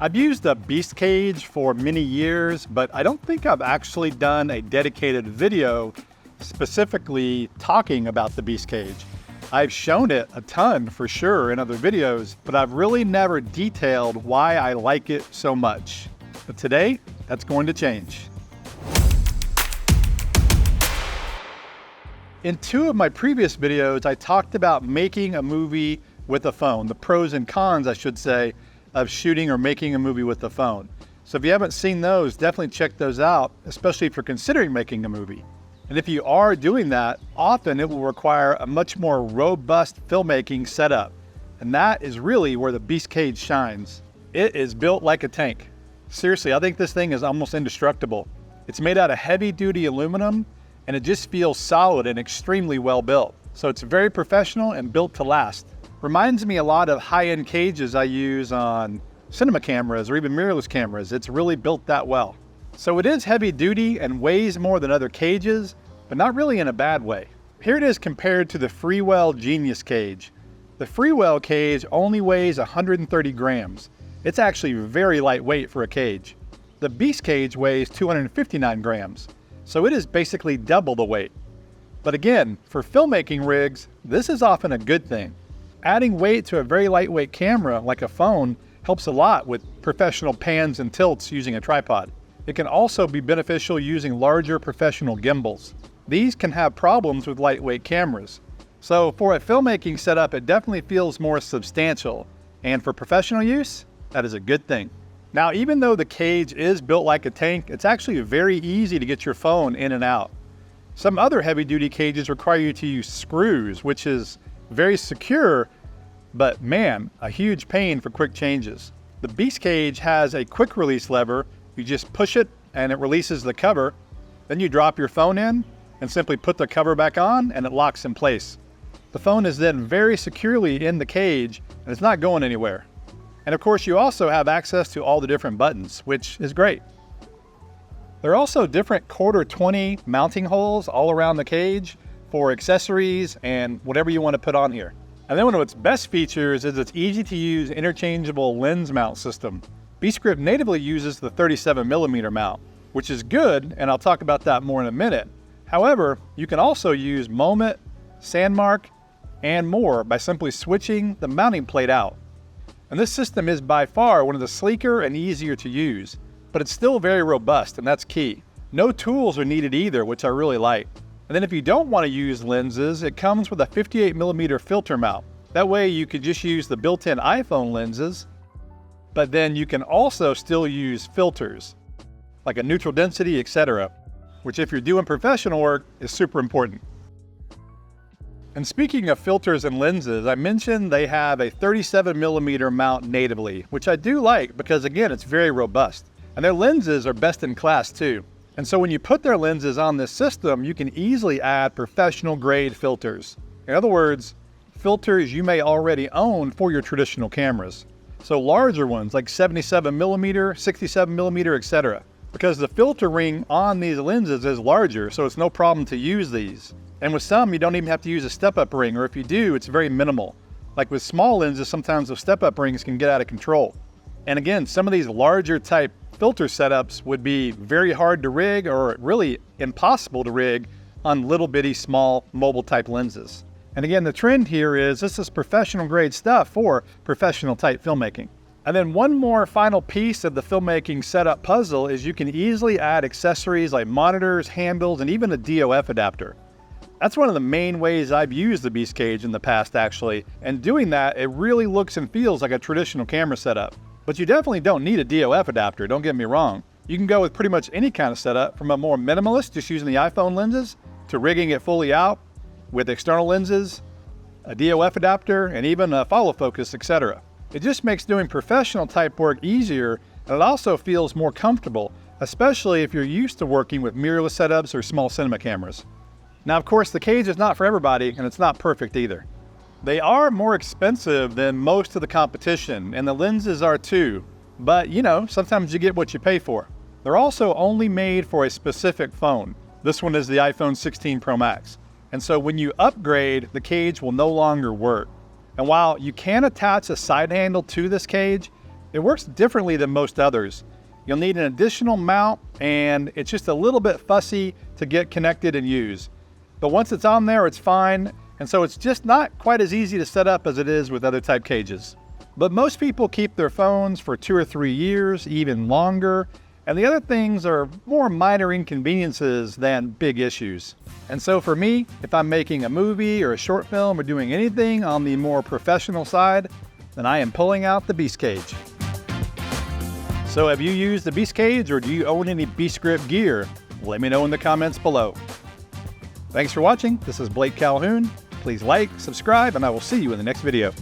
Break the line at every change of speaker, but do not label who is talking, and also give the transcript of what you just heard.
I've used a Beastcage for many years, but I don't think I've actually done a dedicated video specifically talking about the Beastcage. I've shown it a ton for sure in other videos, but I've really never detailed why I like it so much. But today, that's going to change. In two of my previous videos, I talked about making a movie with a phone, the pros and cons, I should say, of shooting or making a movie with a phone. So if you haven't seen those, definitely check those out, especially if you're considering making a movie. And if you are doing that, often it will require a much more robust filmmaking setup. And that is really where the Beastcage shines. It is built like a tank. Seriously, I think this thing is almost indestructible. It's made out of heavy-duty aluminum, and it just feels solid and extremely well built. So it's very professional and built to last. Reminds me a lot of high-end cages I use on cinema cameras or even mirrorless cameras. It's really built that well. So it is heavy duty and weighs more than other cages, but not really in a bad way. Here it is compared to the Freewell Genius cage. The Freewell cage only weighs 130 grams. It's actually very lightweight for a cage. The Beastcage weighs 259 grams, so it is basically double the weight. But again, for filmmaking rigs, this is often a good thing. Adding weight to a very lightweight camera, like a phone, helps a lot with professional pans and tilts using a tripod. It can also be beneficial using larger professional gimbals. These can have problems with lightweight cameras. So for a filmmaking setup, it definitely feels more substantial. And for professional use, that is a good thing. Now, even though the cage is built like a tank, it's actually very easy to get your phone in and out. Some other heavy-duty cages require you to use screws, which is very secure, but man, a huge pain for quick changes. The Beastcage has a quick release lever. You just push it and it releases the cover. Then you drop your phone in and simply put the cover back on and it locks in place. The phone is then very securely in the cage and it's not going anywhere. And of course, you also have access to all the different buttons, which is great. There are also different 1/4-20 mounting holes all around the cage for accessories and whatever you want to put on here. And then one of its best features is its easy to use interchangeable lens mount system. Beastgrip natively uses the 37mm mount, which is good, and I'll talk about that more in a minute. However, you can also use Moment, Sandmark, and more by simply switching the mounting plate out. And this system is by far one of the sleeker and easier to use, but it's still very robust, and that's key. No tools are needed either, which I really like. And then if you don't want to use lenses, it comes with a 58mm filter mount. That way you could just use the built-in iPhone lenses, but then you can also still use filters, like a neutral density, etc., which if you're doing professional work is super important. And speaking of filters and lenses, I mentioned they have a 37mm mount natively, which I do like because again, it's very robust. And their lenses are best in class too. And so when you put their lenses on this system, you can easily add professional grade filters. In other words, filters you may already own for your traditional cameras. So larger ones like 77mm, 67mm, etc. Because the filter ring on these lenses is larger, so it's no problem to use these. And with some, you don't even have to use a step-up ring, or if you do, it's very minimal. Like with small lenses, sometimes those step-up rings can get out of control. And again, some of these larger type filter setups would be very hard to rig or really impossible to rig on little bitty small mobile type lenses. And again, the trend here is this is professional grade stuff for professional type filmmaking. And then one more final piece of the filmmaking setup puzzle is you can easily add accessories like monitors, handles, and even a DOF adapter. That's one of the main ways I've used the Beastcage in the past actually, and doing that, it really looks and feels like a traditional camera setup. But you definitely don't need a DOF adapter, don't get me wrong. You can go with pretty much any kind of setup, from a more minimalist, just using the iPhone lenses, to rigging it fully out with external lenses, a DOF adapter, and even a follow focus, etc. It just makes doing professional type work easier, and it also feels more comfortable, especially if you're used to working with mirrorless setups or small cinema cameras. Now, of course, the cage is not for everybody, and it's not perfect either. They are more expensive than most of the competition, and the lenses are too. But, you know, sometimes you get what you pay for. They're also only made for a specific phone. This one is the iPhone 16 Pro Max. And so when you upgrade, the cage will no longer work. And while you can attach a side handle to this cage, It works differently than most others. You'll need an additional mount, and it's just a little bit fussy to get connected and use. But once it's on there, it's fine, and so it's just not quite as easy to set up as it is with other type cages. But most people keep their phones for 2 or 3 years, even longer, and the other things are more minor inconveniences than big issues. And so for me, if I'm making a movie or a short film or doing anything on the more professional side, then I am pulling out the Beastcage. So have you used the Beastcage, or do you own any Beastgrip gear? Let me know in the comments below. Thanks for watching. This is Blake Calhoun. Please like, subscribe, and I will see you in the next video.